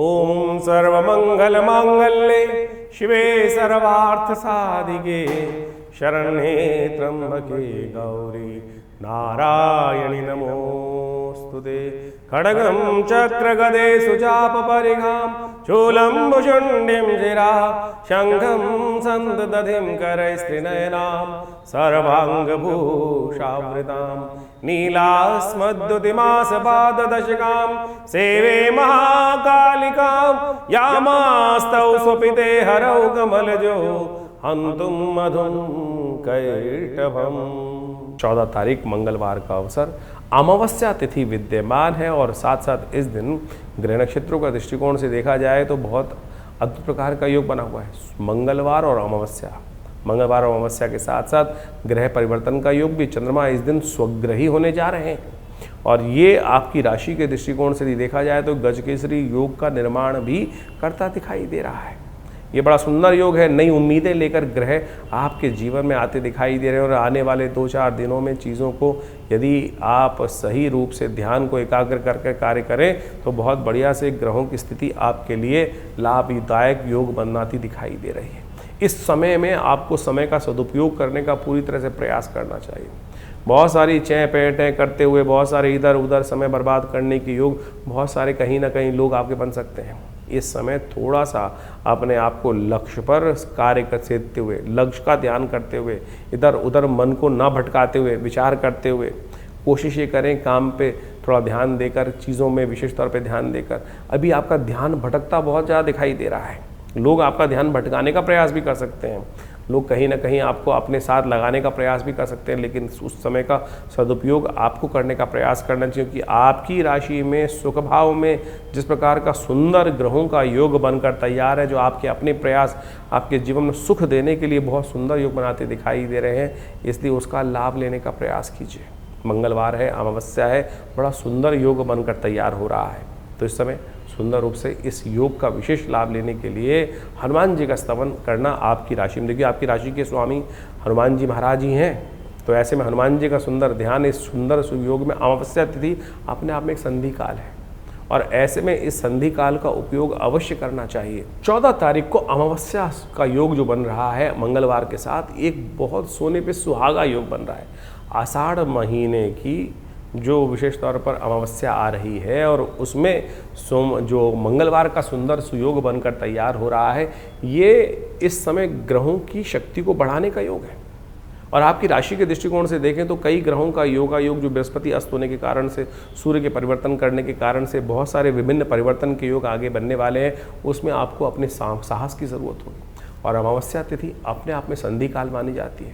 ओम सर्वमंगलमांगल्ये शिवे सर्वार्थसाधिके शरण्ये त्र्यंबके गौरी नारायणि नमोस्तुते। खड्गं चक्रगदे सुचापपरिघां शूलं भुशुण्डिं शिरा शङ्खं सन्ददधिं करैस्त्रिनयनां सर्वाङ्गभूषावृतां नीलास्मद्युतिमासपाददशकां सेवे महाकालिकां यामास्तौ स्वपिते हरौ कमलजो हन्तुं मधुं कैटभम्। 14 तारीख मंगलवार का अवसर, अमावस्या तिथि विद्यमान है और साथ साथ इस दिन ग्रह नक्षत्रों का दृष्टिकोण से देखा जाए तो बहुत अद्भुत प्रकार का योग बना हुआ है। मंगलवार और अमावस्या, मंगलवार और अमावस्या के साथ साथ ग्रह परिवर्तन का योग भी। चंद्रमा इस दिन स्वग्रही होने जा रहे हैं और ये आपकी राशि के दृष्टिकोण से देखा जाए तो गजकेसरी योग का निर्माण भी करता दिखाई दे रहा है। ये बड़ा सुंदर योग है। नई उम्मीदें लेकर ग्रह आपके जीवन में आते दिखाई दे रहे हैं और आने वाले 2-4 दिनों में चीज़ों को यदि आप सही रूप से ध्यान को एकाग्र करके कार्य करें तो बहुत बढ़िया से ग्रहों की स्थिति आपके लिए लाभदायक योग बनाती दिखाई दे रही है। इस समय में आपको समय का सदुपयोग करने का पूरी तरह से प्रयास करना चाहिए। बहुत सारी चैं पैंटें करते हुए, बहुत सारे इधर उधर समय बर्बाद करने के योग बहुत सारे कहीं ना कहीं लोग आपके बन सकते हैं। इस समय थोड़ा सा अपने आप को लक्ष्य पर कार्य करते हुए, लक्ष्य का ध्यान करते हुए, इधर उधर मन को ना भटकाते हुए, विचार करते हुए कोशिश ये करें काम पे थोड़ा ध्यान देकर, चीज़ों में विशेष तौर पे ध्यान देकर। अभी आपका ध्यान भटकता बहुत ज़्यादा दिखाई दे रहा है। लोग आपका ध्यान भटकाने का प्रयास भी कर सकते हैं, लोग कहीं ना कहीं आपको अपने साथ लगाने का प्रयास भी कर सकते हैं, लेकिन उस समय का सदुपयोग आपको करने का प्रयास करना चाहिए कि आपकी राशि में सुख भाव में जिस प्रकार का सुंदर ग्रहों का योग बनकर तैयार है, जो आपके अपने प्रयास आपके जीवन में सुख देने के लिए बहुत सुंदर योग बनाते दिखाई दे रहे हैं, इसलिए उसका लाभ लेने का प्रयास कीजिए। मंगलवार है, अमावस्या है, बड़ा सुंदर योग बनकर तैयार हो रहा है, तो इस समय सुंदर रूप से इस योग का विशेष लाभ लेने के लिए हनुमान जी का स्तवन करना आपकी राशि में। देखिए, आपकी राशि के स्वामी हनुमान जी महाराज ही हैं, तो ऐसे में हनुमान जी का सुंदर ध्यान इस सुंदर सुयोग में, अमावस्या तिथि अपने आप में एक संधि काल है और ऐसे में इस संधि काल का उपयोग अवश्य करना चाहिए। 14 तारीख को अमावस्या का योग जो बन रहा है मंगलवार के साथ, एक बहुत सोने पे सुहागा योग बन रहा है। आषाढ़ महीने की जो विशेष तौर पर अमावस्या आ रही है और उसमें जो मंगलवार का सुंदर सुयोग बनकर तैयार हो रहा है, ये इस समय ग्रहों की शक्ति को बढ़ाने का योग है। और आपकी राशि के दृष्टिकोण से देखें तो कई ग्रहों का योग जो बृहस्पति अस्त होने के कारण से, सूर्य के परिवर्तन करने के कारण से बहुत सारे विभिन्न परिवर्तन के योग आगे बनने वाले हैं, उसमें आपको अपने साहस की ज़रूरत होगी। और अमावस्या तिथि अपने आप में संधि काल मानी जाती है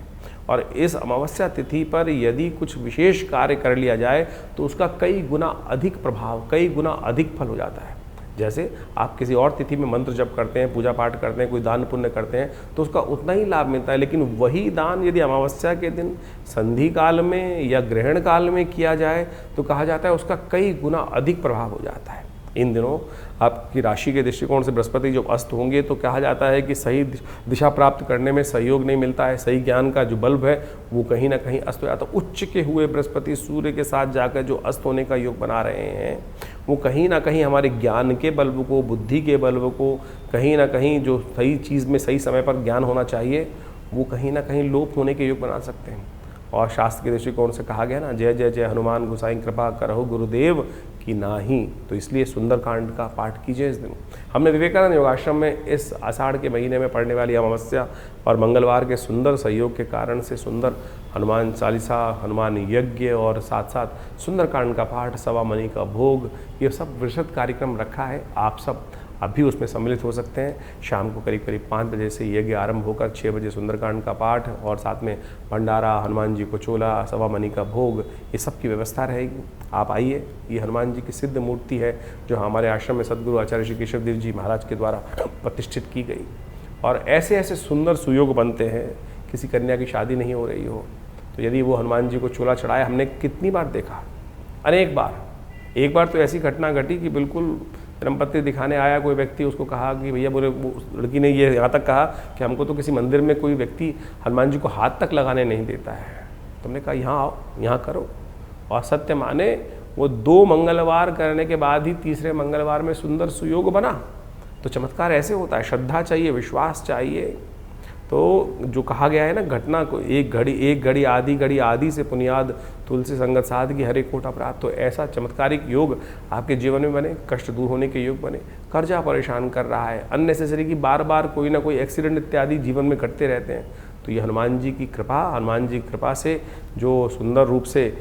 और इस अमावस्या तिथि पर यदि कुछ विशेष कार्य कर लिया जाए तो उसका कई गुना अधिक प्रभाव, कई गुना अधिक फल हो जाता है। जैसे आप किसी और तिथि में मंत्र जप करते हैं, पूजा पाठ करते हैं, कोई दान पुण्य करते हैं तो उसका उतना ही लाभ मिलता है, लेकिन वही दान यदि अमावस्या के दिन संधि काल में या ग्रहण काल में किया जाए तो कहा जाता है उसका कई गुना अधिक प्रभाव हो जाता है। इन दिनों आपकी राशि के दृष्टिकोण से बृहस्पति जब अस्त होंगे तो कहा जाता है कि सही दिशा प्राप्त करने में सहयोग नहीं मिलता है, सही ज्ञान का जो बल्ब है वो कहीं ना कहीं अस्त हो जाता है। उच्च के हुए बृहस्पति सूर्य के साथ जाकर जो अस्त होने का योग बना रहे हैं, वो कहीं ना कहीं हमारे ज्ञान के बल्ब को, बुद्धि के बल्ब को, कहीं ना कहीं जो सही चीज़ में सही समय पर ज्ञान होना चाहिए वो कहीं ना कहीं लोप होने के योग बना सकते हैं। और शास्त्र के दृष्टिकोण से कहा गया ना, जय जय जय हनुमान गोसाई कृपा करहु गुरुदेव की नाही, तो इसलिए सुंदरकांड का पाठ कीजिए इस दिन। हमने विवेकानंद योगाश्रम में इस आषाढ़ के महीने में पड़ने वाली अमावस्या और मंगलवार के सुंदर सहयोग के कारण से सुंदर हनुमान चालीसा, हनुमान यज्ञ और साथ साथ सुंदरकांड का पाठ, सवा मणि का भोग, ये सब विशद कार्यक्रम रखा है। आप सब अभी उसमें सम्मिलित हो सकते हैं। शाम को करीब 5 बजे से यज्ञ आरंभ होकर 6 बजे सुंदरकांड का पाठ और साथ में भंडारा, हनुमान जी को चोला, सवा मणि का भोग, ये सब की व्यवस्था रहेगी। आप आइए। ये हनुमान जी की सिद्ध मूर्ति है जो हमारे आश्रम में सदगुरु आचार्य श्री केशव देव जी महाराज के द्वारा प्रतिष्ठित की गई। और ऐसे ऐसे सुंदर सुयोग बनते हैं, किसी कन्या की शादी नहीं हो रही हो तो यदि वो हनुमान जी को चोला चढ़ाए, हमने कितनी बार देखा, अनेक बार। एक बार तो ऐसी घटना घटी कि बिल्कुल जन्मपत्री दिखाने आया कोई व्यक्ति, उसको कहा कि भैया, बोले वो लड़की ने ये यहाँ तक कहा कि हमको तो किसी मंदिर में कोई व्यक्ति हनुमान जी को हाथ तक लगाने नहीं देता है। तुमने कहा यहाँ आओ, यहाँ करो। और सत्य माने वो 2 मंगलवार करने के बाद ही तीसरे मंगलवार में सुंदर सुयोग बना। तो चमत्कार ऐसे होता है, श्रद्धा चाहिए, विश्वास चाहिए। तो जो कहा गया है ना, घटना को एक घड़ी आदि से पुनियाद तुलसी संगत साध की हरे कोट अपराध। तो ऐसा चमत्कारिक योग आपके जीवन में बने, कष्ट दूर होने के योग बने। कर्जा परेशान कर रहा है, अननेसेसरी की बार बार कोई ना कोई एक्सीडेंट इत्यादि जीवन में घटते रहते हैं, तो ये हनुमान जी की कृपा से जो सुंदर रूप से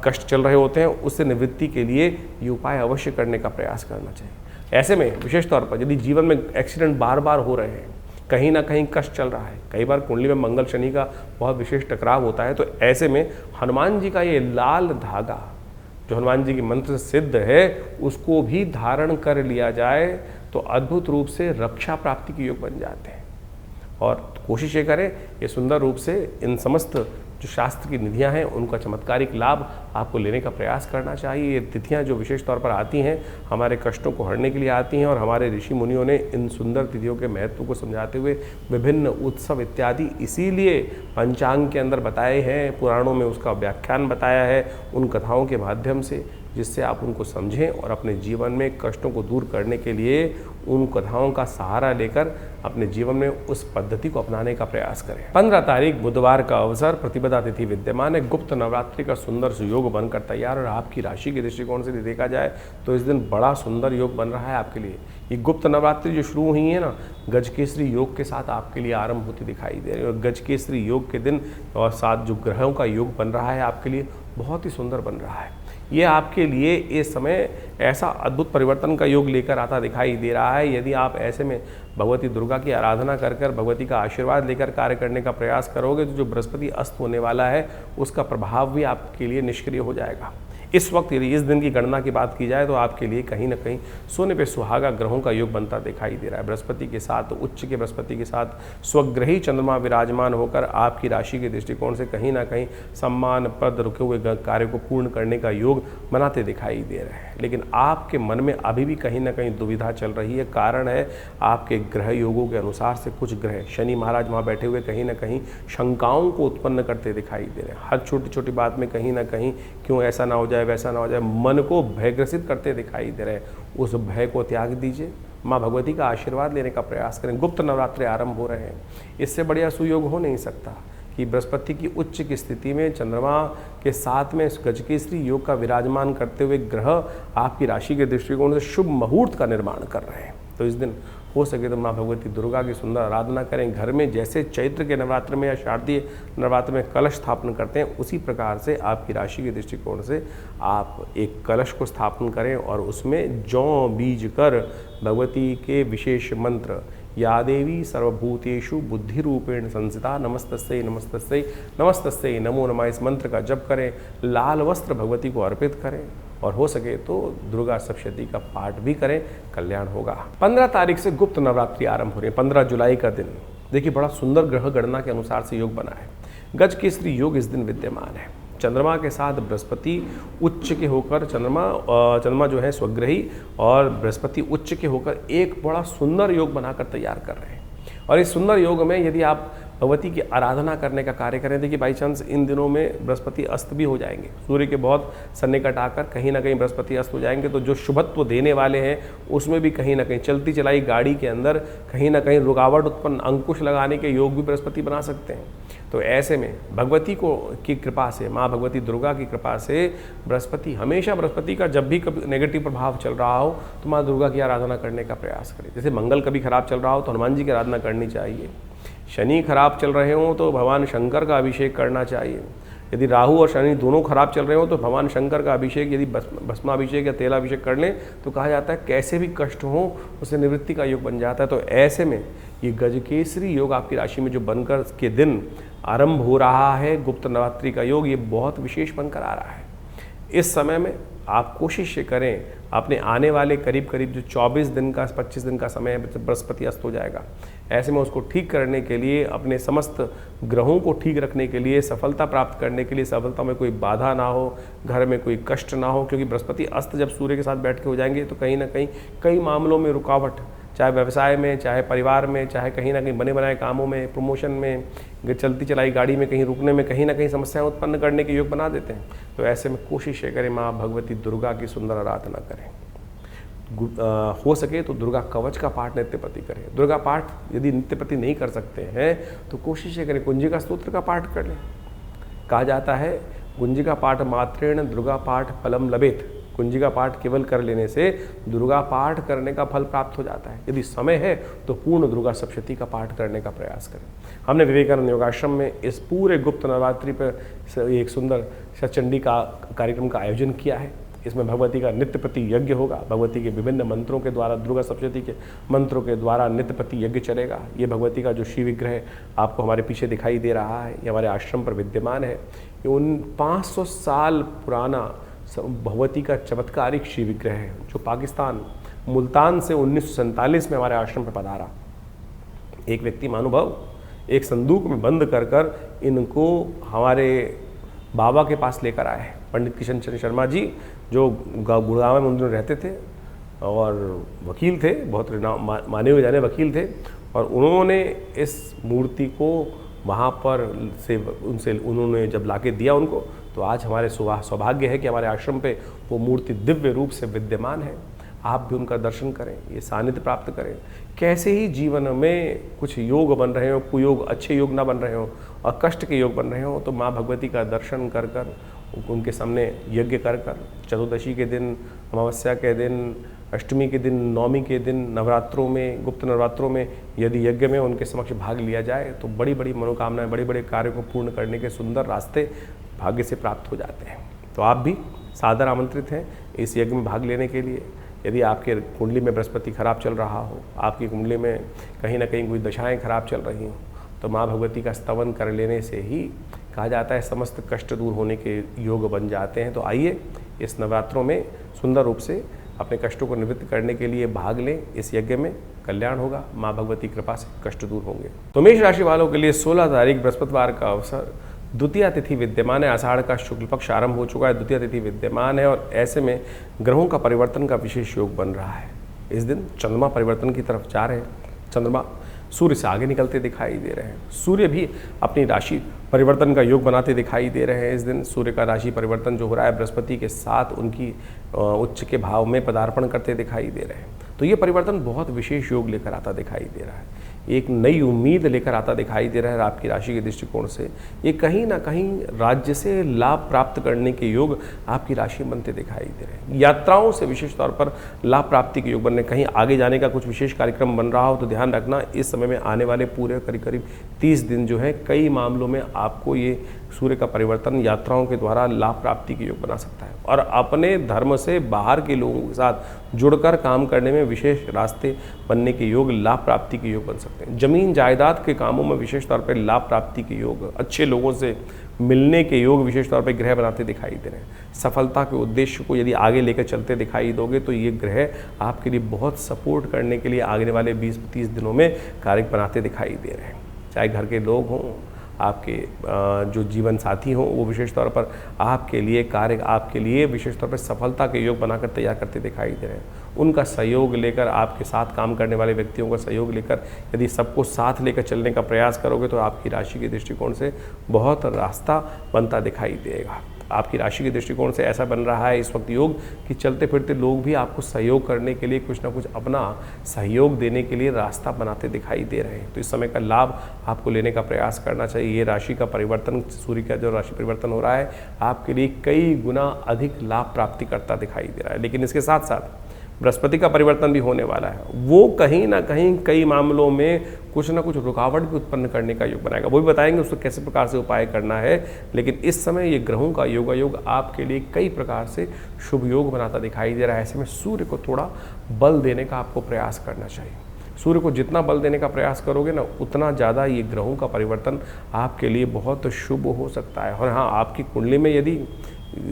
कष्ट चल रहे होते हैं, उससे निवृत्ति के लिए ये उपाय अवश्य करने का प्रयास करना चाहिए। ऐसे में विशेष तौर पर यदि जीवन में एक्सीडेंट बार बार हो रहे हैं, कहीं ना कहीं कष्ट चल रहा है, कई बार कुंडली में मंगल शनि का बहुत विशेष टकराव होता है, तो ऐसे में हनुमान जी का ये लाल धागा जो हनुमान जी की मंत्र से सिद्ध है, उसको भी धारण कर लिया जाए तो अद्भुत रूप से रक्षा प्राप्ति के योग बन जाते हैं। और कोशिश ये करें ये सुंदर रूप से इन समस्त जो शास्त्र की निधियां हैं उनका चमत्कारिक लाभ आपको लेने का प्रयास करना चाहिए। ये तिथियां जो विशेष तौर पर आती हैं, हमारे कष्टों को हरने के लिए आती हैं, और हमारे ऋषि मुनियों ने इन सुंदर तिथियों के महत्व को समझाते हुए विभिन्न उत्सव इत्यादि इसीलिए पंचांग के अंदर बताए हैं, पुराणों में उसका व्याख्यान बताया है उन कथाओं के माध्यम से, जिससे आप उनको समझें और अपने जीवन में कष्टों को दूर करने के लिए उन कथाओं का सहारा लेकर अपने जीवन में उस पद्धति को अपनाने का प्रयास करें। 15 तारीख बुधवार का अवसर, प्रतिपदा तिथि विद्यमान है, गुप्त नवरात्रि का सुंदर सुयोग बनकर तैयार। और आपकी राशि के दृष्टिकोण से देखा जाए तो इस दिन बड़ा सुंदर योग बन रहा है आपके लिए। ये गुप्त नवरात्रि जो शुरू हुई है ना, गजकेसरी योग के साथ आपके लिए आरंभ होती दिखाई दे रही है। और गजकेसरी योग के दिन और साथ जो ग्रहों का योग बन रहा है आपके लिए बहुत ही सुंदर बन रहा है। ये आपके लिए इस समय ऐसा अद्भुत परिवर्तन का योग लेकर आता दिखाई दे रहा है। यदि आप ऐसे में भगवती दुर्गा की आराधना कर भगवती का आशीर्वाद लेकर कार्य करने का प्रयास करोगे, तो जो बृहस्पति अस्त होने वाला है उसका प्रभाव भी आपके लिए निष्क्रिय हो जाएगा। इस वक्त यदि इस दिन की गणना की बात की जाए तो आपके लिए कहीं ना कहीं सोने पे सुहागा ग्रहों का योग बनता दिखाई दे रहा है। बृहस्पति के साथ, उच्च के बृहस्पति के साथ स्वग्रही चंद्रमा विराजमान होकर आपकी राशि के दृष्टिकोण से कहीं ना कहीं सम्मान पद रुके हुए कार्य को पूर्ण करने का योग बनाते दिखाई दे रहे हैं। लेकिन आपके मन में अभी भी कहीं ना कहीं दुविधा चल रही है। कारण है आपके ग्रह योगों के अनुसार से कुछ ग्रह, शनि महाराज वहाँ बैठे हुए कहीं ना कहीं शंकाओं को उत्पन्न करते दिखाई दे रहे हैं। हर छोटी छोटी बात में कहीं ना कहीं क्यों ऐसा ना हो जाए, वैसा ना हो जाए, मन को भयग्रसित करते दिखाई दे रहे हैं। उस भय को त्याग दीजिए, माँ भगवती का आशीर्वाद लेने का प्रयास करें। गुप्त नवरात्रि आरंभ हो रहे हैं, इससे बढ़िया सुयोग हो नहीं सकता कि बृहस्पति की उच्च की स्थिति में चंद्रमा के साथ में गजकेसरी योग का विराजमान करते हुए ग्रह आपकी राशि के दृष्टिकोण से शुभ मुहूर्त का निर्माण कर रहे हैं। तो इस दिन हो सके तो माँ भगवती दुर्गा की सुंदर आराधना करें। घर में जैसे चैत्र के नवरात्र में या शारदीय नवरात्र में कलश स्थापन करते हैं, उसी प्रकार से आपकी राशि के दृष्टिकोण से आप एक कलश को स्थापन करें और उसमें जौ बीज कर भगवती के विशेष मंत्र या देवी सर्वभूतेषु बुद्धि रूपेण संस्थिता नमस्तस्यै नमस्तस्यै नमस्तस्यै नमो नमः, इस मंत्र का जप करें। लाल वस्त्र भगवती को अर्पित करें और हो सके तो दुर्गा सप्तशती का पाठ भी करें, कल्याण होगा। 15 तारीख से गुप्त नवरात्रि आरंभ हो रही है, 15 जुलाई का दिन। देखिए बड़ा सुंदर ग्रह गणना के अनुसार से योग बना है। गजकेसरी योग इस दिन विद्यमान है। चंद्रमा के साथ बृहस्पति उच्च के होकर, चंद्रमा जो है स्वग्रही और बृहस्पति उच्च के होकर एक बड़ा सुंदर योग बनाकर तैयार कर रहे हैं। और इस सुंदर योग में यदि आप भगवती की आराधना करने का कार्य करें, देखिए बाई चांस इन दिनों में बृहस्पति अस्त भी हो जाएंगे, सूर्य के बहुत सन्निकट आकर कहीं ना कहीं बृहस्पति अस्त हो जाएंगे, तो जो शुभत्व देने वाले हैं उसमें भी कहीं ना कहीं चलती चलाई गाड़ी के अंदर कहीं ना कहीं रुकावट उत्पन्न, अंकुश लगाने के योग भी बृहस्पति बना सकते हैं। तो ऐसे में भगवती की कृपा से, माँ भगवती दुर्गा की कृपा से बृहस्पति हमेशा, बृहस्पति का जब भी कभी नेगेटिव प्रभाव चल रहा हो तो माँ दुर्गा की आराधना करने का प्रयास करें। जैसे मंगल कभी खराब चल रहा हो तो हनुमान जी की आराधना करनी चाहिए, शनि खराब चल रहे हों तो भगवान शंकर का अभिषेक करना चाहिए, यदि राहु और शनि दोनों खराब चल रहे हो तो भगवान शंकर का अभिषेक, यदि भस्माभिषेक या तेलाभिषेक कर लें तो कहा जाता है कैसे भी कष्ट हो उससे निवृत्ति का योग बन जाता है। तो ऐसे में ये गजकेसरी योग आपकी राशि में जो बनकर के दिन आरंभ हो रहा है, गुप्त नवरात्रि का योग, ये बहुत विशेष बनकर आ रहा है। इस समय में आप कोशिश करें, अपने आने वाले करीब करीब जो 24 दिन का 25 दिन का समय है, बृहस्पति अस्त हो जाएगा, ऐसे में उसको ठीक करने के लिए, अपने समस्त ग्रहों को ठीक रखने के लिए, सफलता प्राप्त करने के लिए, सफलता में कोई बाधा ना हो, घर में कोई कष्ट ना हो, क्योंकि बृहस्पति अस्त जब सूर्य के साथ बैठ के हो जाएंगे तो कहीं ना कहीं कई मामलों में रुकावट, चाहे व्यवसाय में, चाहे परिवार में, चाहे कहीं ना कहीं बने बनाए कामों में, प्रमोशन में, चलती चलाई गाड़ी में कहीं रुकने में कहीं ना कहीं समस्याएं उत्पन्न करने के योग बना देते हैं। तो ऐसे में कोशिश ये करें माँ भगवती दुर्गा की सुंदर आराधना करें। हो सके तो दुर्गा कवच का पाठ नित्यपति करें। दुर्गा पाठ यदि नित्यपति नहीं कर सकते हैं तो कोशिश ये करें कुंजिका स्तोत्र का पाठ कर लें। कहा जाता है कुंजिका पाठ मात्रेण दुर्गा पाठ फलम लभेत। कुंजिका पाठ केवल कर लेने से दुर्गा पाठ करने का फल प्राप्त हो जाता है। यदि समय है तो पूर्ण दुर्गा सप्तशती का पाठ करने का प्रयास करें। हमने विवेकानंद योगाश्रम में इस पूरे गुप्त नवरात्रि पर एक सुंदर सचंडी का कार्यक्रम का आयोजन किया है। इसमें भगवती का नित्य प्रति यज्ञ होगा। भगवती के विभिन्न मंत्रों के द्वारा, दुर्गा सप्तशती के मंत्रों के द्वारा नित्य प्रति यज्ञ चलेगा। ये भगवती का जो शिव विग्रह आपको हमारे पीछे दिखाई दे रहा है, ये हमारे आश्रम पर विद्यमान है। ये उन 500 साल पुराना भगवती का चमत्कारिक शिव विग्रह है जो पाकिस्तान मुल्तान से 1947 में हमारे आश्रम पर पधारा। एक व्यक्ति महानुभाव एक संदूक में बंद कर कर इनको हमारे बाबा के पास लेकर आए। पंडित किशन चंद्र शर्मा जी जो गुड़गांव में उन रहते थे और वकील थे, बहुत माने हुए जाने वकील थे, और उन्होंने इस मूर्ति को वहाँ पर से उनसे उन्होंने जब लाके दिया उनको, तो आज हमारे सौभाग्य है कि हमारे आश्रम पे वो मूर्ति दिव्य रूप से विद्यमान है। आप भी उनका दर्शन करें, ये सानिध्य प्राप्त करें। कैसे ही जीवन में कुछ योग बन रहे हो, कुयोग अच्छे योग ना बन रहे हो और कष्ट के योग बन रहे हो, तो माँ भगवती का दर्शन कर कर उनके सामने यज्ञ कर कर चतुर्दशी के दिन, अमावस्या के दिन, अष्टमी के दिन, नवमी के दिन, नवरात्रों में, गुप्त नवरात्रों में यदि यज्ञ में उनके समक्ष भाग लिया जाए तो बड़ी बड़ी मनोकामनाएं, बड़े बड़े कार्यों को पूर्ण करने के सुंदर रास्ते भाग्य से प्राप्त हो जाते हैं। तो आप भी सादर आमंत्रित हैं इस यज्ञ में भाग लेने के लिए। यदि आपके कुंडली में बृहस्पति खराब चल रहा हो, आपकी कुंडली में कहीं ना कहीं कोई दशाएं खराब चल रही हों, तो माँ भगवती का स्तवन कर लेने से ही कहा जाता है समस्त कष्ट दूर होने के योग बन जाते हैं। तो आइए इस नवरात्रों में सुंदर रूप से अपने कष्टों को निवृत्त करने के लिए भाग लें। इस यज्ञ में कल्याण होगा, माँ भगवती कृपा से कष्ट दूर होंगे। तो मेष राशि वालों के लिए 16 तारीख बृहस्पतिवार का अवसर, द्वितीया तिथि विद्यमान है। आषाढ़ का शुक्ल पक्ष आरंभ हो चुका है, द्वितीया तिथि विद्यमान है और ऐसे में ग्रहों का परिवर्तन का विशेष योग बन रहा है। इस दिन चंद्रमा परिवर्तन की तरफ जा रहे हैं। चंद्रमा सूर्य से आगे निकलते दिखाई दे रहे हैं। सूर्य भी अपनी राशि परिवर्तन का योग बनाते दिखाई दे रहे हैं। इस दिन सूर्य का राशि परिवर्तन जो हो रहा है बृहस्पति के साथ उनकी उच्च के भाव में पदार्पण करते दिखाई दे रहे हैं। तो ये परिवर्तन बहुत विशेष योग लेकर आता दिखाई दे रहा है, एक नई उम्मीद लेकर आता दिखाई दे रहा है। आपकी राशि के दृष्टिकोण से ये कहीं ना कहीं राज्य से लाभ प्राप्त करने के योग आपकी राशि बनते दिखाई दे रहे हैं। यात्राओं से विशेष तौर पर लाभ प्राप्ति के योग बनने, कहीं आगे जाने का कुछ विशेष कार्यक्रम बन रहा हो तो ध्यान रखना इस समय में आने वाले पूरे करीब 30 दिन जो है कई मामलों में आपको ये सूर्य का परिवर्तन यात्राओं के द्वारा लाभ प्राप्ति के योग बना सकता है। और अपने धर्म से बाहर के लोगों के साथ जुड़कर काम करने में विशेष रास्ते बनने के योग, लाभ प्राप्ति के योग बन सकते हैं। जमीन जायदाद के कामों में विशेष तौर पर लाभ प्राप्ति के योग, अच्छे लोगों से मिलने के योग विशेष तौर पर ग्रह बनाते दिखाई दे रहे हैं। सफलता के उद्देश्य को यदि आगे लेकर चलते दिखाई दोगे तो ये ग्रह आपके लिए बहुत सपोर्ट करने के लिए आगे वाले 20-30 दिनों में कार्य बनाते दिखाई दे रहे हैं। चाहे घर के लोग हों, आपके जो जीवन साथी हों, वो विशेष तौर पर आपके लिए कार्य, आपके लिए विशेष तौर पर सफलता के योग बनाकर तैयार करते दिखाई दे रहे हैं। उनका सहयोग लेकर, आपके साथ काम करने वाले व्यक्तियों का सहयोग लेकर यदि सबको साथ लेकर चलने का प्रयास करोगे तो आपकी राशि के दृष्टिकोण से बहुत रास्ता बनता दिखाई देगा। आपकी राशि के दृष्टिकोण से ऐसा बन रहा है इस वक्त योग कि चलते फिरते लोग भी आपको सहयोग करने के लिए कुछ ना कुछ अपना सहयोग देने के लिए रास्ता बनाते दिखाई दे रहे हैं। तो इस समय का लाभ आपको लेने का प्रयास करना चाहिए। ये राशि का परिवर्तन, सूर्य का जो राशि परिवर्तन हो रहा है आपके लिए कई गुना अधिक लाभ प्राप्ति करता दिखाई दे रहा है। लेकिन इसके साथ साथ बृहस्पति का परिवर्तन भी होने वाला है, वो कहीं ना कहीं कई मामलों में कुछ ना कुछ रुकावट भी उत्पन्न करने का योग बनाएगा। वो भी बताएंगे उसको कैसे प्रकार से उपाय करना है। लेकिन इस समय ये ग्रहों का योग आपके लिए कई प्रकार से शुभ योग बनाता दिखाई दे रहा है। ऐसे में सूर्य को थोड़ा बल देने का आपको प्रयास करना चाहिए। सूर्य को जितना बल देने का प्रयास करोगे ना, उतना ज़्यादा ये ग्रहों का परिवर्तन आपके लिए बहुत शुभ हो सकता है। और हाँ, आपकी कुंडली में यदि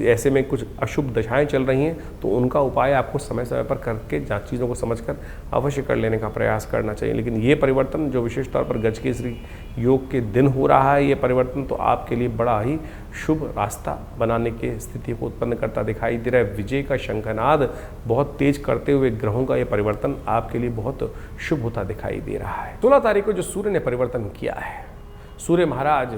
ऐसे में कुछ अशुभ दशाएं चल रही हैं तो उनका उपाय आपको समय समय पर करके चीज़ों को समझकर अवश्य कर लेने का प्रयास करना चाहिए। लेकिन ये परिवर्तन जो विशेष तौर पर गजकेसरी योग के दिन हो रहा है, ये परिवर्तन तो आपके लिए बड़ा ही शुभ रास्ता बनाने की स्थिति को उत्पन्न करता दिखाई दे रहा है। विजय का शंखनाद बहुत तेज करते हुए ग्रहों का ये परिवर्तन आपके लिए बहुत शुभ होता दिखाई दे रहा है। 16 तारीख को जो सूर्य ने परिवर्तन किया है, सूर्य महाराज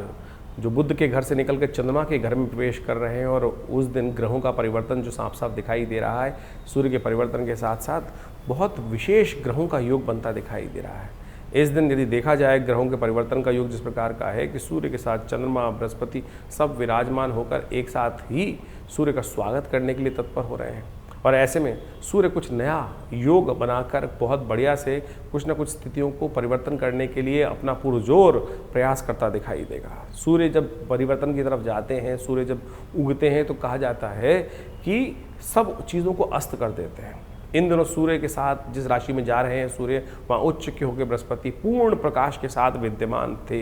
जो बुध के घर से निकल कर चंद्रमा के घर में प्रवेश कर रहे हैं और उस दिन ग्रहों का परिवर्तन जो साफ साफ दिखाई दे रहा है, सूर्य के परिवर्तन के साथ साथ बहुत विशेष ग्रहों का योग बनता दिखाई दे रहा है। इस दिन यदि देखा जाए ग्रहों के परिवर्तन का योग जिस प्रकार का है कि सूर्य के साथ चंद्रमा, बृहस्पति सब विराजमान होकर एक साथ ही सूर्य का स्वागत करने के लिए तत्पर हो रहे हैं। और ऐसे में सूर्य कुछ नया योग बनाकर बहुत बढ़िया से कुछ न कुछ स्थितियों को परिवर्तन करने के लिए अपना पुरजोर प्रयास करता दिखाई देगा। सूर्य जब परिवर्तन की तरफ जाते हैं, सूर्य जब उगते हैं तो कहा जाता है कि सब चीज़ों को अस्त कर देते हैं। इन दिनों सूर्य के साथ जिस राशि में जा रहे हैं सूर्य, वहाँ उच्च के होकर बृहस्पति पूर्ण प्रकाश के साथ विद्यमान थे,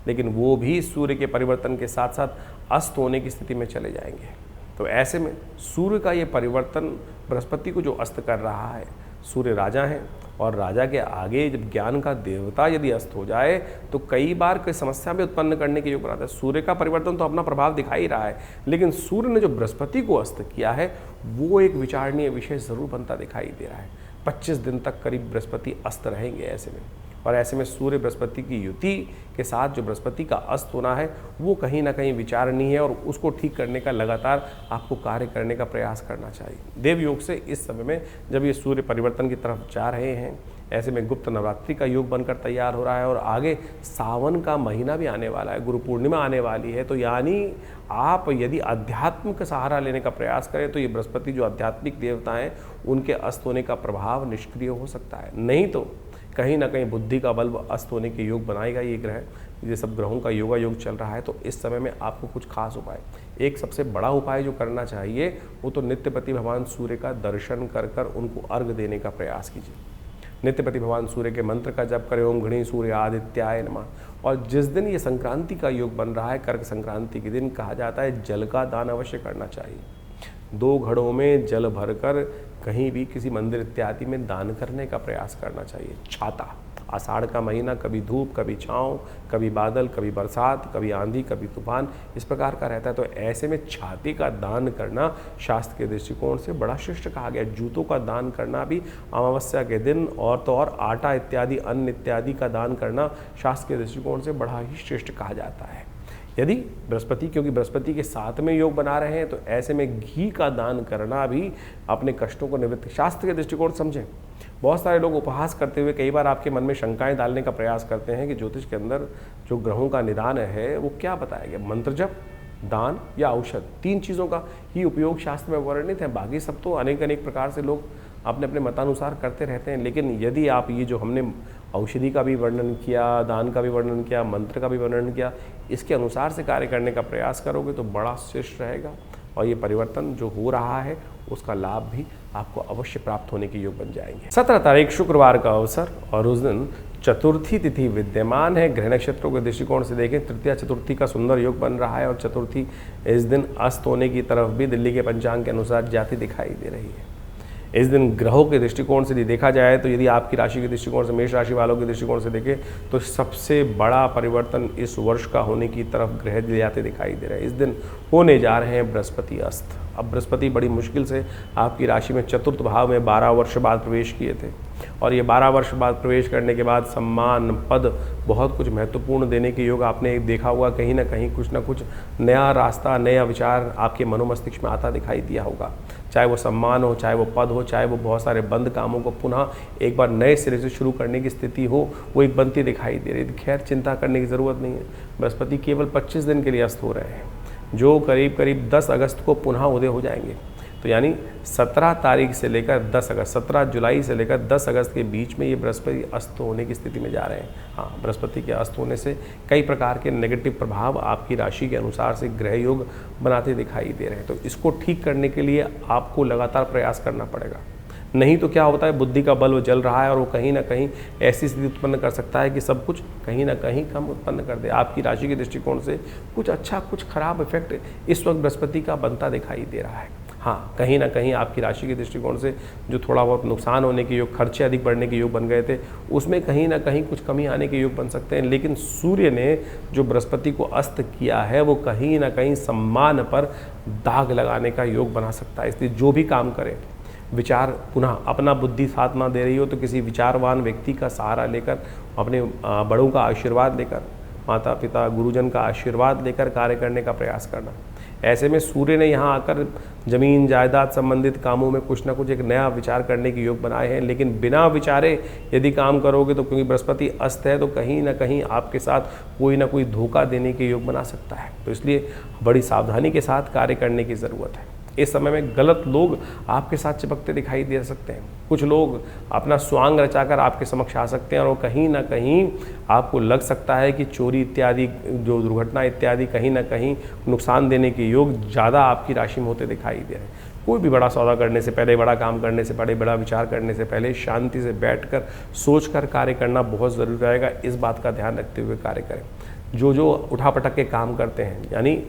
लेकिन वो भी सूर्य के परिवर्तन के साथ साथ अस्त होने की स्थिति में चले जाएंगे। तो ऐसे में सूर्य का ये परिवर्तन बृहस्पति को जो अस्त कर रहा है, सूर्य राजा हैं और राजा के आगे जब ज्ञान का देवता यदि अस्त हो जाए तो कई बार कोई समस्या भी उत्पन्न करने के योग बनाता है। सूर्य का परिवर्तन तो अपना प्रभाव दिखा ही रहा है, लेकिन सूर्य ने जो बृहस्पति को अस्त किया है वो एक विचारणीय विषय जरूर बनता दिखाई दे रहा है। 25 दिन तक करीब बृहस्पति अस्त रहेंगे ऐसे में, और ऐसे में सूर्य बृहस्पति की युति के साथ जो बृहस्पति का अस्त होना है वो कहीं ना कहीं विचारणीय है और उसको ठीक करने का लगातार आपको कार्य करने का प्रयास करना चाहिए। देव योग से इस समय में जब ये सूर्य परिवर्तन की तरफ जा रहे हैं, ऐसे में गुप्त नवरात्रि का योग बनकर तैयार हो रहा है और आगे सावन का महीना भी आने वाला है, गुरु पूर्णिमा आने वाली है। तो यानी आप यदि अध्यात्म का सहारा लेने का प्रयास करें तो ये बृहस्पति जो आध्यात्मिक देवता हैं उनके अस्त होने का प्रभाव निष्क्रिय हो सकता है, नहीं तो कहीं ना कहीं बुद्धि का बल्ब अस्त होने के योग बनाएगा ये ग्रह। ये सब ग्रहों का योगा योग चल रहा है, तो इस समय में आपको कुछ खास उपाय, एक सबसे बड़ा उपाय जो करना चाहिए वो तो नित्यपति भगवान सूर्य का दर्शन कर कर उनको अर्घ देने का प्रयास कीजिए। नित्यपति भगवान सूर्य के मंत्र का जप करें, ओम घृणी सूर्य आदित्याय नमः। और जिस दिन ये संक्रांति का योग बन रहा है, कर्क संक्रांति के दिन, कहा जाता है जल का दान अवश्य करना चाहिए। 2 घड़ों में जल भरकर कहीं भी किसी मंदिर इत्यादि में दान करने का प्रयास करना चाहिए। छाता, आषाढ़ का महीना, कभी धूप कभी छाँव, कभी बादल कभी बरसात, कभी आंधी कभी तूफान, इस प्रकार का रहता है। तो ऐसे में छाते का दान करना शास्त्र के दृष्टिकोण से बड़ा श्रेष्ठ कहा गया। जूतों का दान करना भी अमावस्या के दिन, और तो और आटा इत्यादि अन्न इत्यादि का दान करना शास्त्र के दृष्टिकोण से बड़ा ही श्रेष्ठ कहा जाता है। यदि बृहस्पति, क्योंकि बृहस्पति के साथ में योग बना रहे हैं, तो ऐसे में घी का दान करना भी अपने कष्टों को निवृत्त शास्त्र के दृष्टिकोण समझें। बहुत सारे लोग उपहास करते हुए कई बार आपके मन में शंकाएं डालने का प्रयास करते हैं कि ज्योतिष के अंदर जो ग्रहों का निदान है वो क्या बताया गया, मंत्र जप, दान या औषध, 3 चीज़ों का ही उपयोग शास्त्र में वर्णित है। बाकी सब तो अनेक अनेक प्रकार से लोग अपने अपने मतानुसार करते रहते हैं। लेकिन यदि आप ये जो हमने औषधि का भी वर्णन किया, दान का भी वर्णन किया, मंत्र का भी वर्णन किया, इसके अनुसार से कार्य करने का प्रयास करोगे तो बड़ा श्रेष्ठ रहेगा। और ये परिवर्तन जो हो रहा है उसका लाभ भी आपको अवश्य प्राप्त होने के योग बन जाएंगे। 17 तारीख शुक्रवार का अवसर और उस दिन चतुर्थी तिथि विद्यमान है। ग्रह नक्षत्रों के दृष्टिकोण से देखें, तृतीया चतुर्थी का सुंदर योग बन रहा है और चतुर्थी इस दिन अस्त होने की तरफ भी दिल्ली के पंचांग के अनुसार जाती दिखाई दे रही है। इस दिन ग्रहों के दृष्टिकोण से यदि देखा जाए तो यदि आपकी राशि के दृष्टिकोण से, मेष राशि वालों के दृष्टिकोण से देखें तो सबसे बड़ा परिवर्तन इस वर्ष का होने की तरफ ग्रह ले जाते दिखाई दे रहे हैं। इस दिन होने जा रहे हैं बृहस्पति अस्त। अब बृहस्पति बड़ी मुश्किल से आपकी राशि में चतुर्थ भाव में 12 वर्ष बाद प्रवेश किए थे, और ये 12 वर्ष बाद प्रवेश करने के बाद सम्मान, पद, बहुत कुछ महत्वपूर्ण देने के योग आपने देखा होगा। कहीं ना कहीं कुछ ना कुछ नया रास्ता, नया विचार आपके मनोमस्तिष्क में आता दिखाई दिया होगा। चाहे वो सम्मान हो, चाहे वो पद हो, चाहे वो बहुत सारे बंद कामों को पुनः एक बार नए सिरे से शुरू करने की स्थिति हो, वो एक बनती दिखाई दे रही थी। खैर, चिंता करने की ज़रूरत नहीं है। बृहस्पति केवल 25 दिन के लिए अस्त हो रहे हैं, जो करीब करीब 10 अगस्त को पुनः उदय हो जाएंगे। तो यानी 17 तारीख से लेकर 10 अगस्त, 17 जुलाई से लेकर 10 अगस्त के बीच में ये बृहस्पति अस्त होने की स्थिति में जा रहे हैं। हाँ, बृहस्पति के अस्त होने से कई प्रकार के नेगेटिव प्रभाव आपकी राशि के अनुसार से ग्रह योग बनाते दिखाई दे रहे हैं। तो इसको ठीक करने के लिए आपको लगातार प्रयास करना पड़ेगा। नहीं तो क्या होता है, बुद्धि का बल वो जल रहा है और वो कहीं ना कहीं ऐसी स्थिति उत्पन्न कर सकता है कि सब कुछ कहीं ना कहीं कम उत्पन्न कर दे। आपकी राशि के दृष्टिकोण से कुछ अच्छा कुछ खराब इफेक्ट इस वक्त बृहस्पति का बनता दिखाई दे रहा है। हाँ, कहीं ना कहीं आपकी राशि के दृष्टिकोण से जो थोड़ा बहुत नुकसान होने के योग, खर्चे अधिक बढ़ने के योग बन गए थे, उसमें कहीं ना कहीं कुछ कमी आने के योग बन सकते हैं। लेकिन सूर्य ने जो बृहस्पति को अस्त किया है वो कहीं ना कहीं सम्मान पर दाग लगाने का योग बना सकता है। इसलिए जो भी काम करें, विचार पुनः अपना बुद्धि साथ ना दे रही हो तो किसी विचारवान व्यक्ति का सहारा लेकर, अपने बड़ों का आशीर्वाद लेकर, माता पिता गुरुजन का आशीर्वाद लेकर कार्य करने का प्रयास करना। ऐसे में सूर्य ने यहाँ आकर जमीन जायदाद संबंधित कामों में कुछ ना कुछ एक नया विचार करने के योग बनाए हैं। लेकिन बिना विचारे यदि काम करोगे तो क्योंकि बृहस्पति अस्त है तो कहीं ना कहीं आपके साथ कोई ना कोई धोखा देने के योग बना सकता है। तो इसलिए बड़ी सावधानी के साथ कार्य करने की ज़रूरत है। इस समय में गलत लोग आपके साथ चिपकते दिखाई दे सकते हैं। कुछ लोग अपना स्वांग रचाकर आपके समक्ष आ सकते हैं और वो कहीं ना कहीं आपको लग सकता है कि चोरी इत्यादि, जो दुर्घटना इत्यादि कहीं ना कहीं नुकसान देने के योग ज़्यादा आपकी राशि में होते दिखाई दे रहे हैं। कोई भी बड़ा सौदा करने से पहले, बड़ा काम करने से पहले, बड़ा विचार करने से पहले शांति से बैठकर सोचकर कार्य करना बहुत ज़रूरी रहेगा। इस बात का ध्यान रखते हुए कार्य करें। जो उठापटक के काम करते हैं, यानी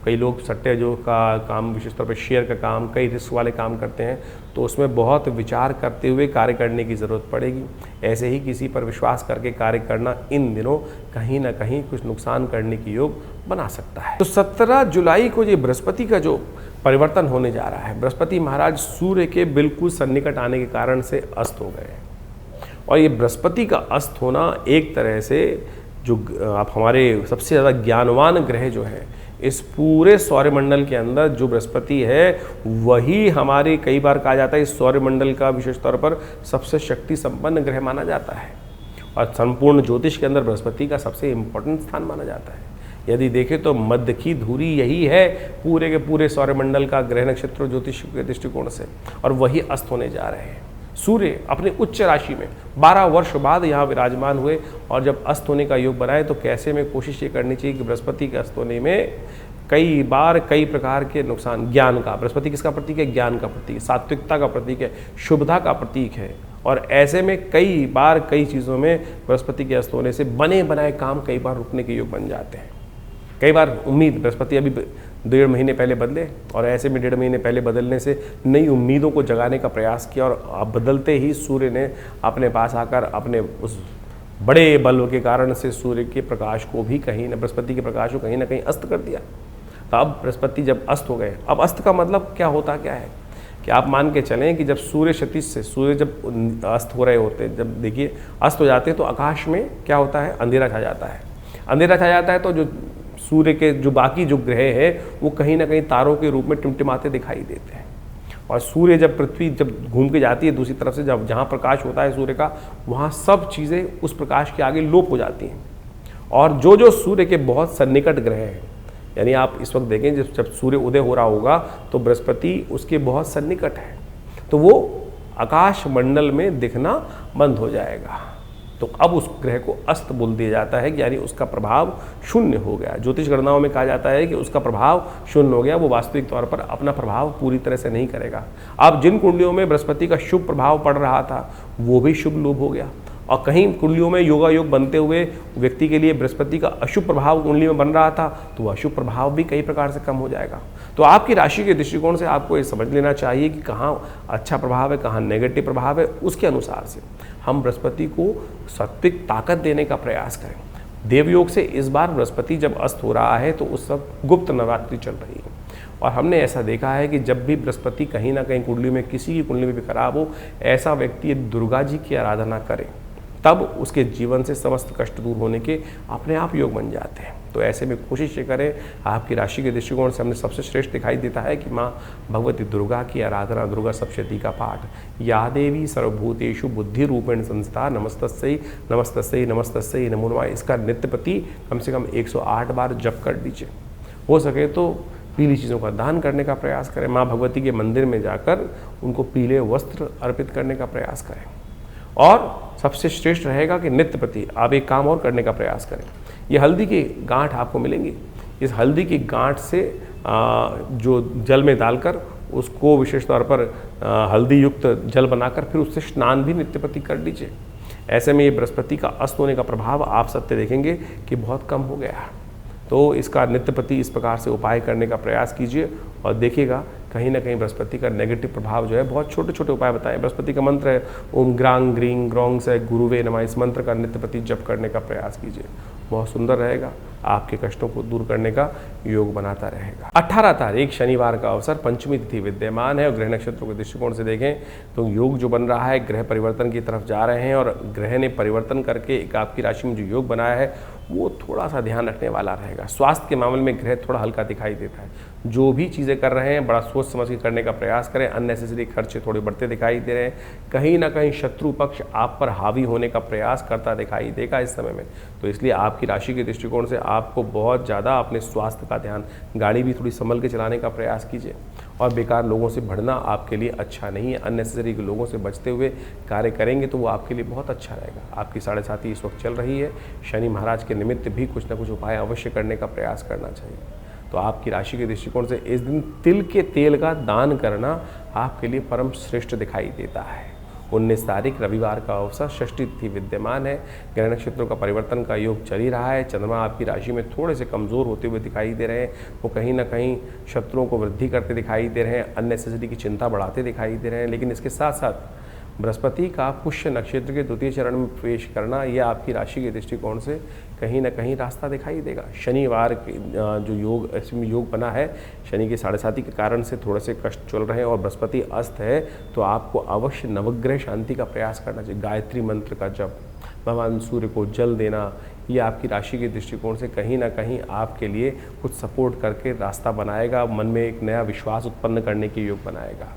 कई लोग सट्टे जो का काम, विशेष तौर पर शेयर का काम, कई रिस्क वाले काम करते हैं, तो उसमें बहुत विचार करते हुए कार्य करने की ज़रूरत पड़ेगी। ऐसे ही किसी पर विश्वास करके कार्य करना इन दिनों कहीं ना कहीं कुछ नुकसान करने की योग बना सकता है। तो 17 जुलाई को ये बृहस्पति का जो परिवर्तन होने जा रहा है, बृहस्पति महाराज सूर्य के बिल्कुल सन्निकट आने के कारण से अस्त हो गए हैं। और ये बृहस्पति का अस्त होना एक तरह से जो आप हमारे सबसे ज़्यादा ज्ञानवान ग्रह जो है इस पूरे सौरमंडल के अंदर, जो बृहस्पति है वही हमारे, कई बार कहा जाता है इस सौरमंडल का विशेष तौर पर सबसे शक्ति संपन्न ग्रह माना जाता है और संपूर्ण ज्योतिष के अंदर बृहस्पति का सबसे इम्पोर्टेंट स्थान माना जाता है। यदि देखें तो मध्य की धुरी यही है पूरे के पूरे सौरमंडल का ग्रह नक्षत्र ज्योतिष के दृष्टिकोण से, और वही अस्त होने जा रहे हैं। सूर्य अपने उच्च राशि में 12 वर्ष बाद यहाँ विराजमान हुए और जब अस्त होने का योग बनाए तो कैसे में कोशिश ये करनी चाहिए कि बृहस्पति के अस्त होने में कई बार कई प्रकार के नुकसान, ज्ञान का, बृहस्पति किसका प्रतीक है? ज्ञान का प्रतीक, सात्विकता का प्रतीक है, शुभता का प्रतीक है। और ऐसे में कई बार कई चीज़ों में बृहस्पति के अस्त होने से बने बनाए काम कई बार रुकने के योग बन जाते हैं। कई बार उम्मीद, बृहस्पति अभी 1.5 महीने पहले बदले और ऐसे में 1.5 महीने पहले बदलने से नई उम्मीदों को जगाने का प्रयास किया और बदलते ही सूर्य ने अपने पास आकर अपने उस बड़े बल के कारण से सूर्य के प्रकाश को भी कहीं न, बृहस्पति के प्रकाश को कहीं ना कहीं अस्त कर दिया। तो अब बृहस्पति जब अस्त हो गए, अब अस्त का मतलब क्या होता क्या है कि आप मान के चलें कि जब सूर्य क्षितिज से, सूर्य जब अस्त हो रहे होते हैं, जब देखिए अस्त हो जाते हैं तो आकाश में क्या होता है? अंधेरा छा जाता है। अंधेरा छा जाता है तो जो सूर्य के जो बाकी जो ग्रह हैं वो कहीं ना कहीं तारों के रूप में टिमटिमाते दिखाई देते हैं। और सूर्य जब, पृथ्वी जब घूम के जाती है दूसरी तरफ से, जब जहाँ प्रकाश होता है सूर्य का, वहाँ सब चीज़ें उस प्रकाश के आगे लोप हो जाती हैं। और जो सूर्य के बहुत सन्निकट ग्रह हैं, यानी आप इस वक्त देखें जब सूर्य उदय हो रहा होगा तो बृहस्पति उसके बहुत सन्निकट है, तो वो आकाश मंडल में दिखना बंद हो जाएगा। तो अब उस ग्रह को अस्त बोल दिया जाता है, यानी उसका प्रभाव शून्य हो गया। ज्योतिष गणनाओं में कहा जाता है कि उसका प्रभाव शून्य हो गया, वो वास्तविक तौर पर अपना प्रभाव पूरी तरह से नहीं करेगा। अब जिन कुंडलियों में बृहस्पति का शुभ प्रभाव पड़ रहा था वो भी शुभ लोप हो गया, और कहीं कुंडलियों में योगा योग बनते हुए व्यक्ति के लिए बृहस्पति का अशुभ प्रभाव कुंडली में बन रहा था तो वह अशुभ प्रभाव भी कई प्रकार से कम हो जाएगा। तो आपकी राशि के दृष्टिकोण से आपको ये समझ लेना चाहिए कि कहाँ अच्छा प्रभाव है, कहाँ नेगेटिव प्रभाव है। उसके अनुसार से हम बृहस्पति को सात्विक ताकत देने का प्रयास करें। देवयोग से इस बार बृहस्पति जब अस्त हो रहा है तो उस वक्त गुप्त नवरात्रि चल रही है, और हमने ऐसा देखा है कि जब भी बृहस्पति कहीं ना कहीं कुंडली में, किसी की कुंडली में भी खराब हो, ऐसा व्यक्ति दुर्गा जी की आराधना करे तब उसके जीवन से समस्त कष्ट दूर होने के अपने आप योग बन जाते हैं। तो ऐसे में कोशिश ये करें, आपकी राशि के दृष्टिकोण से हमने सबसे श्रेष्ठ दिखाई देता है कि माँ भगवती दुर्गा की आराधना, दुर्गा सप्तशती का पाठ, या देवी सर्वभूतेषु बुद्धि रूपेण संस्था, नमस्तस्यै नमस्तस्यै नमस्तस्यै नमो नमः, इसका नित्य प्रति कम से कम 108 बार जप कर दीजिए। हो सके तो पीली चीज़ों का दान करने का प्रयास करें। माँ भगवती के मंदिर में जाकर उनको पीले वस्त्र अर्पित करने का प्रयास करें। और सबसे श्रेष्ठ रहेगा कि नित्य प्रति आप एक काम और करने का प्रयास करें। ये हल्दी की गांठ आपको मिलेंगी, इस हल्दी की गांठ से जो जल में डालकर उसको विशेष तौर पर हल्दी युक्त जल बनाकर फिर उससे स्नान भी नित्य प्रति कर लीजिए। ऐसे में ये बृहस्पति का अस्त होने का प्रभाव आप सत्य देखेंगे कि बहुत कम हो गया। तो इसका नित्य प्रति इस प्रकार से उपाय करने का प्रयास कीजिए और देखिएगा कहीं ना कहीं बृहस्पति का नेगेटिव प्रभाव जो है, बहुत छोटे छोटे उपाय बताएं। बृहस्पति का मंत्र है ओम ग्रांग ग्रीं ग्रौंग से गुरुवे नमः। इस मंत्र का नित्य प्रति जप करने का प्रयास कीजिए, बहुत सुंदर रहेगा, आपके कष्टों को दूर करने का योग बनाता रहेगा। 18 तारीख शनिवार का अवसर, पंचमी तिथि विद्यमान है और ग्रह नक्षत्रों के दृष्टिकोण से देखें तो योग जो बन रहा है, ग्रह परिवर्तन की तरफ जा रहे हैं और ग्रह ने परिवर्तन करके एक आपकी राशि में जो योग बनाया है वो थोड़ा सा ध्यान रखने वाला रहेगा। स्वास्थ्य के मामले में ग्रह थोड़ा हल्का दिखाई देता है। जो भी चीज़ें कर रहे हैं बड़ा सोच समझ के करने का प्रयास करें। अननेसेसरी खर्चे थोड़े बढ़ते दिखाई दे रहे हैं। कहीं ना कहीं शत्रु पक्ष आप पर हावी होने का प्रयास करता दिखाई देगा इस समय में। तो इसलिए आपकी राशि के दृष्टिकोण से आपको बहुत ज़्यादा अपने स्वास्थ्य का ध्यान, गाड़ी भी थोड़ी संभल के चलाने का प्रयास कीजिए और बेकार लोगों से बढ़ना आपके लिए अच्छा नहीं है। अननेसेसरी लोगों से बचते हुए कार्य करेंगे तो वो आपके लिए बहुत अच्छा रहेगा। आपकी 7.5 इस वक्त चल रही है। शनि महाराज के निमित्त भी कुछ ना कुछ उपाय अवश्य करने का प्रयास करना चाहिए। तो आपकी राशि के दृष्टिकोण से इस दिन तिल के तेल का दान करना आपके लिए परम श्रेष्ठ दिखाई देता है। 19 तारीख रविवार का अवसर, षष्ठी तिथि विद्यमान है। ग्रह नक्षत्रों का परिवर्तन का योग चल ही रहा है। चंद्रमा आपकी राशि में थोड़े से कमज़ोर होते हुए दिखाई दे रहे हैं। वो कहीं ना कहीं शत्रुओं को वृद्धि करते दिखाई दे रहे हैं, अननेसेसरी की चिंता बढ़ाते दिखाई दे रहे हैं। लेकिन इसके साथ साथ बृहस्पति का पुष्य नक्षत्र के द्वितीय चरण में प्रवेश करना, यह आपकी राशि के दृष्टिकोण से कहीं ना कहीं रास्ता दिखाई देगा। शनिवार के जो योग, इसमें योग बना है, शनि के 7.5 के कारण से थोड़े से कष्ट चल रहे हैं और बृहस्पति अस्त है, तो आपको अवश्य नवग्रह शांति का प्रयास करना चाहिए। गायत्री मंत्र का जप, भगवान सूर्य को जल देना, ये आपकी राशि के दृष्टिकोण से कहीं ना कहीं आपके लिए कुछ सपोर्ट करके रास्ता बनाएगा, मन में एक नया विश्वास उत्पन्न करने के योग बनाएगा।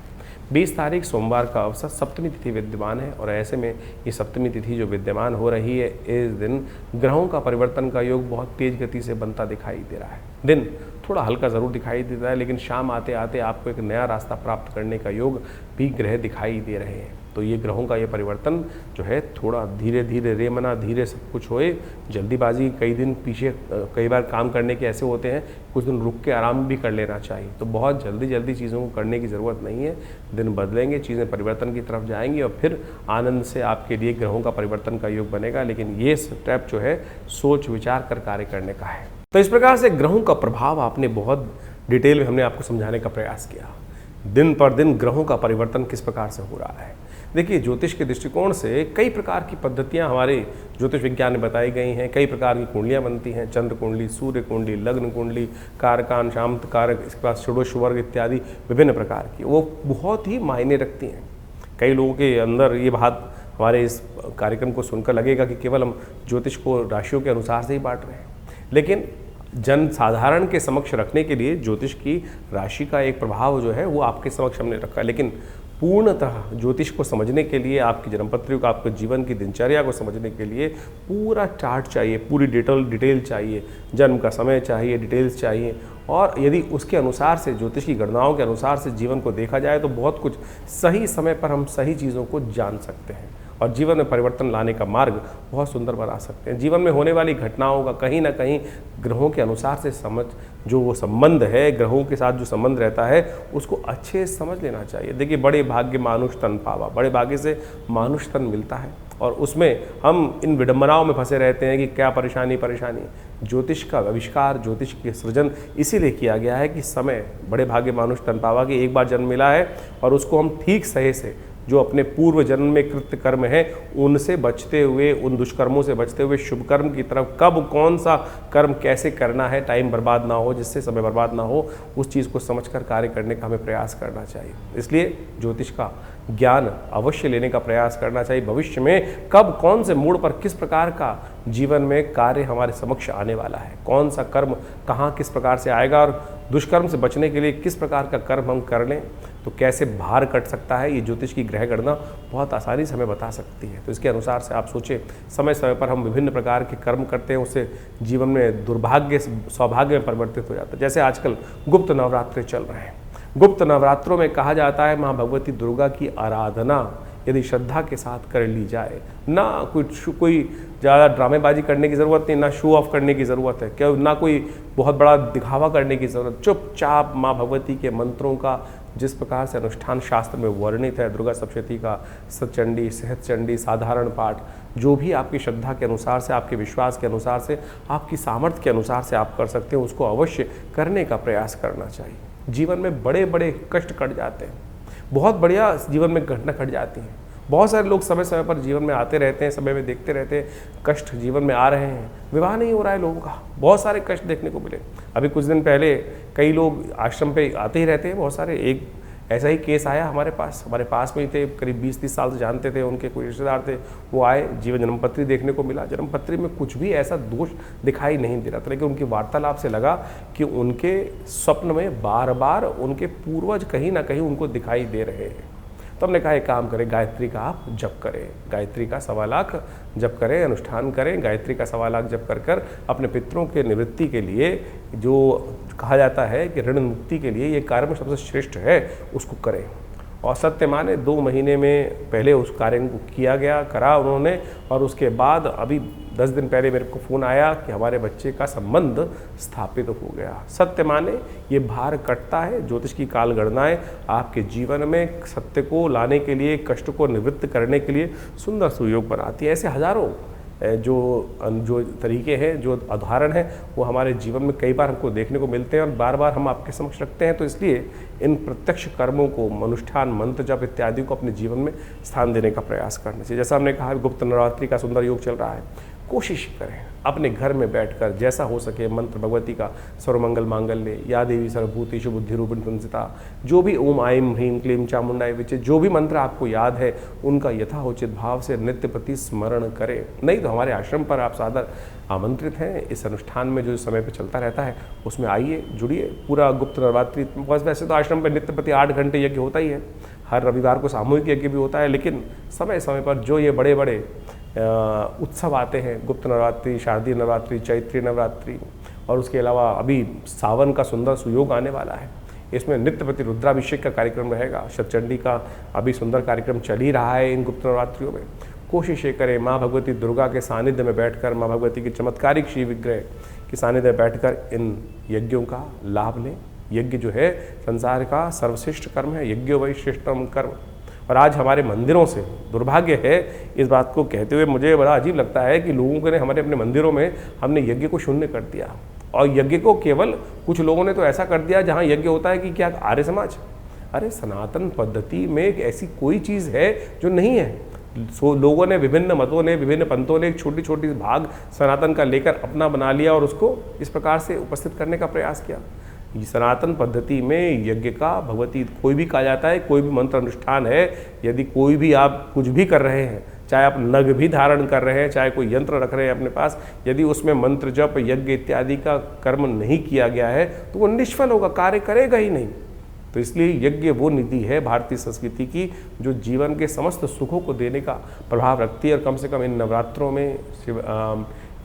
20 तारीख सोमवार का अवसर, सप्तमी तिथि विद्यमान है और ऐसे में ये सप्तमी तिथि जो विद्यमान हो रही है, इस दिन ग्रहों का परिवर्तन का योग बहुत तेज गति से बनता दिखाई दे रहा है। दिन थोड़ा हल्का ज़रूर दिखाई देता है, लेकिन शाम आते आते आपको एक नया रास्ता प्राप्त करने का योग भी ग्रह दिखाई दे रहे हैं। तो ये ग्रहों का ये परिवर्तन जो है थोड़ा धीरे धीरे रेमना धीरे सब कुछ होए। जल्दीबाजी कई दिन पीछे कई बार काम करने के ऐसे होते हैं, कुछ दिन रुक के आराम भी कर लेना चाहिए। तो बहुत जल्दी चीज़ों को करने की ज़रूरत नहीं है। दिन बदलेंगे, चीज़ें परिवर्तन की तरफ जाएंगी और फिर आनंद से आपके लिए ग्रहों का परिवर्तन का योग बनेगा। लेकिन ये स्टेप जो है सोच विचार कर कार्य करने का है। तो इस प्रकार से ग्रहों का प्रभाव आपने बहुत डिटेल में हमने आपको समझाने का प्रयास किया। दिन पर दिन ग्रहों का परिवर्तन किस प्रकार से हो रहा है। देखिए, ज्योतिष के दृष्टिकोण से कई प्रकार की पद्धतियां हमारे ज्योतिष विज्ञान में बताई गई हैं। कई प्रकार की कुंडलियां बनती हैं, चंद्र कुंडली, सूर्य कुंडली, लग्न कुंडली, कारकान, शांत कारक, इसके बाद षोडश वर्ग इत्यादि विभिन्न प्रकार की, वो बहुत ही मायने रखती हैं। कई लोगों के अंदर ये बात हमारे इस कार्यक्रम को सुनकर लगेगा कि केवल हम ज्योतिष को राशियों के अनुसार से ही बांट रहे हैं, लेकिन जन साधारण के समक्ष रखने के लिए ज्योतिष की राशि का एक प्रभाव जो है वो आपके समक्ष हमने रखा। लेकिन पूर्णतः ज्योतिष को समझने के लिए, आपकी जन्मपत्री को, आपके जीवन की दिनचर्या को समझने के लिए पूरा चार्ट चाहिए, पूरी डिटेल चाहिए, जन्म का समय चाहिए, डिटेल्स चाहिए। और यदि उसके अनुसार से, ज्योतिष की गणनाओं के अनुसार से जीवन को देखा जाए तो बहुत कुछ सही समय पर हम सही चीज़ों को जान सकते हैं और जीवन में परिवर्तन लाने का मार्ग बहुत सुंदर बना सकते हैं। जीवन में होने वाली घटनाओं का कहीं ना कहीं ग्रहों के अनुसार से समझ, जो वो संबंध है, ग्रहों के साथ जो संबंध रहता है, उसको अच्छे से समझ लेना चाहिए। देखिए, बड़े भाग्य मानुष तन पावा, बड़े भाग्य से मानुष तन मिलता है और उसमें हम इन विडंबनाओं में फंसे रहते हैं कि क्या परेशानी। ज्योतिष का आविष्कार, ज्योतिष के सृजन इसीलिए किया गया है कि समय, बड़े भाग्य मानुष तन पावा कि एक बार जन्म मिला है और उसको हम ठीक सही से, जो अपने पूर्व जन्म में कृत्य कर्म है उनसे बचते हुए, उन दुष्कर्मों से बचते हुए शुभ कर्म की तरफ कब कौन सा कर्म कैसे करना है, टाइम बर्बाद ना हो, जिससे समय बर्बाद ना हो, उस चीज़ को समझकर कार्य करने का हमें प्रयास करना चाहिए। इसलिए ज्योतिष का ज्ञान अवश्य लेने का प्रयास करना चाहिए। भविष्य में कब कौन से मोड़ पर किस प्रकार का जीवन में कार्य हमारे समक्ष आने वाला है, कौन सा कर्म कहाँ किस प्रकार से आएगा और दुष्कर्म से बचने के लिए किस प्रकार का कर्म हम कर लें तो कैसे भार कट सकता है, ये ज्योतिष की ग्रह गणना बहुत आसानी से हमें बता सकती है। तो इसके अनुसार से आप सोचें, समय समय पर हम विभिन्न प्रकार के कर्म करते हैं, उससे जीवन में दुर्भाग्य सौभाग्य में परिवर्तित हो जाता है। जैसे आजकल गुप्त नवरात्रि चल रहे हैं। गुप्त नवरात्रों में कहा जाता है माँ भगवती दुर्गा की आराधना यदि श्रद्धा के साथ कर ली जाए, ना कोई ज़्यादा ड्रामेबाजी करने की ज़रूरत नहीं, ना शो ऑफ करने की ज़रूरत है, क्या ना कोई बहुत बड़ा दिखावा करने की ज़रूरत, चुपचाप माँ भगवती के मंत्रों का जिस प्रकार से अनुष्ठान शास्त्र में वर्णित है, दुर्गा सप्तशती का सतचंडी, सहस्त्रचंडी, साधारण पाठ, जो भी आपकी श्रद्धा के अनुसार से, आपके विश्वास के अनुसार से, आपकी सामर्थ्य के अनुसार से आप कर सकते हैं, उसको अवश्य करने का प्रयास करना चाहिए। जीवन में बड़े बड़े कष्ट कट जाते हैं, बहुत बढ़िया जीवन में घटना घट जाती हैं। बहुत सारे लोग समय समय पर जीवन में आते रहते हैं, समय में देखते रहते हैं, कष्ट जीवन में आ रहे हैं, विवाह नहीं हो रहा है लोगों का, बहुत सारे कष्ट देखने को मिले। अभी कुछ दिन पहले कई लोग आश्रम पे आते ही रहते हैं, बहुत सारे, एक ऐसा ही केस आया हमारे पास में ही थे, करीब 20-30 साल से जानते थे, उनके कोई रिश्तेदार थे, वो आए, जीवन जन्मपत्री देखने को मिला। जन्मपत्री में कुछ भी ऐसा दोष दिखाई नहीं दे रहा था, लेकिन उनकी वार्तालाप से लगा कि उनके स्वप्न में बार बार उनके पूर्वज कहीं ना कहीं उनको दिखाई दे रहे हैं। तो हमने कहा एक काम करें, गायत्री का आप जप करें, गायत्री का 1.25 लाख जप करें, अनुष्ठान करें, गायत्री का 1.25 लाख जप कर अपने पितरों के निवृत्ति के लिए, जो कहा जाता है कि ऋण मुक्ति के लिए ये कार्य में सबसे श्रेष्ठ है, उसको करें। और सत्य माने 2 महीने में पहले उस कार्य को किया गया, करा उन्होंने, और उसके बाद अभी 10 दिन पहले मेरे को फ़ोन आया कि हमारे बच्चे का संबंध स्थापित हो गया। सत्य माने ये भार कटता है, ज्योतिष की काल गणनाएं आपके जीवन में सत्य को लाने के लिए, कष्ट को निवृत्त करने के लिए सुंदर सुयोग बनाती है। ऐसे हजारों जो तरीके हैं, जो उदाहरण हैं, वो हमारे जीवन में कई बार हमको देखने को मिलते हैं और बार बार हम आपके समक्ष रखते हैं। तो इसलिए इन प्रत्यक्ष कर्मों को, अनुष्ठान, मंत्र जप इत्यादि को अपने जीवन में स्थान देने का प्रयास करना चाहिए। जैसा हमने कहा, गुप्त नवरात्रि का सुंदर योग चल रहा है, कोशिश करें अपने घर में बैठकर जैसा हो सके मंत्र भगवती का, सर्वमंगल मांगल्ये, या देवी सर्वभूतेषु बुद्धि रूपिणी संस्थिता, जो भी ओम आईं ह्रीं क्लीं चामुंडाय विचे, जो भी मंत्र आपको याद है उनका यथाउचित भाव से नित्य प्रति स्मरण करें। नहीं तो हमारे आश्रम पर आप सादर आमंत्रित हैं। इस अनुष्ठान में जो समय पर चलता रहता है उसमें आइए, जुड़िए। पूरा गुप्त नवरात्रि, वैसे तो आश्रम पर नित्य प्रति 8 घंटे यज्ञ होता ही है, हर रविवार को सामूहिक यज्ञ भी होता है, लेकिन समय समय पर जो ये बड़े बड़े उत्सव आते हैं, गुप्त नवरात्रि, शारदीय नवरात्रि, चैत्री नवरात्रि, और उसके अलावा अभी सावन का सुंदर सुयोग आने वाला है, इसमें नित्य प्रति रुद्राभिषेक का कार्यक्रम रहेगा, शतचंडी का अभी सुंदर कार्यक्रम चल ही रहा है इन गुप्त नवरात्रियों में। कोशिश ये करें माँ भगवती दुर्गा के सानिध्य में बैठकर, माँ भगवती की चमत्कारिक श्री विग्रह के सानिध्य में बैठकर इन यज्ञों का लाभ लें। यज्ञ जो है संसार का सर्वश्रेष्ठ कर्म है, यज्ञो वै श्रेष्ठतम कर्म। और आज हमारे मंदिरों से दुर्भाग्य है, इस बात को कहते हुए मुझे बड़ा अजीब लगता है कि लोगों ने हमारे अपने मंदिरों में हमने यज्ञ को शून्य कर दिया, और यज्ञ को केवल कुछ लोगों ने तो ऐसा कर दिया जहाँ यज्ञ होता है कि क्या आर्य समाज। अरे सनातन पद्धति में एक ऐसी कोई चीज़ है जो नहीं है। लोगों ने, विभिन्न मतों ने, विभिन्न पंथों ने एक छोटी छोटी भाग सनातन का लेकर अपना बना लिया और उसको इस प्रकार से उपस्थित करने का प्रयास किया। सनातन पद्धति में यज्ञ का भगवती कोई भी कहा जाता है, कोई भी मंत्र अनुष्ठान है, यदि कोई भी आप कुछ भी कर रहे हैं, चाहे आप नग भी धारण कर रहे हैं, चाहे कोई यंत्र रख रहे हैं अपने पास, यदि उसमें मंत्र जप, यज्ञ इत्यादि का कर्म नहीं किया गया है तो वो निष्फल होगा, कार्य करेगा ही नहीं। तो इसलिए यज्ञ वो निधि है भारतीय संस्कृति की जो जीवन के समस्त सुखों को देने का प्रभाव रखती है। और कम से कम इन नवरात्रों में,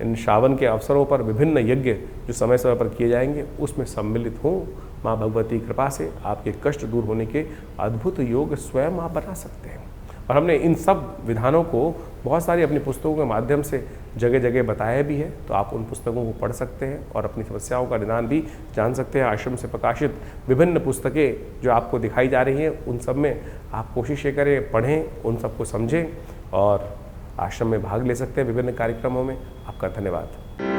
इन श्रावण के अवसरों पर विभिन्न यज्ञ जो समय समय पर किए जाएंगे उसमें सम्मिलित हों। माँ भगवती कृपा से आपके कष्ट दूर होने के अद्भुत योग स्वयं आप बना सकते हैं। और हमने इन सब विधानों को बहुत सारी अपनी पुस्तकों के माध्यम से जगह जगह बताया भी है, तो आप उन पुस्तकों को पढ़ सकते हैं और अपनी समस्याओं का निदान भी जान सकते हैं। आश्रम से प्रकाशित विभिन्न पुस्तकें जो आपको दिखाई जा रही हैं, उन सब में आप कोशिश करें, पढ़ें, उन सबको समझें और आश्रम में भाग ले सकते हैं विभिन्न कार्यक्रमों में। आपका धन्यवाद।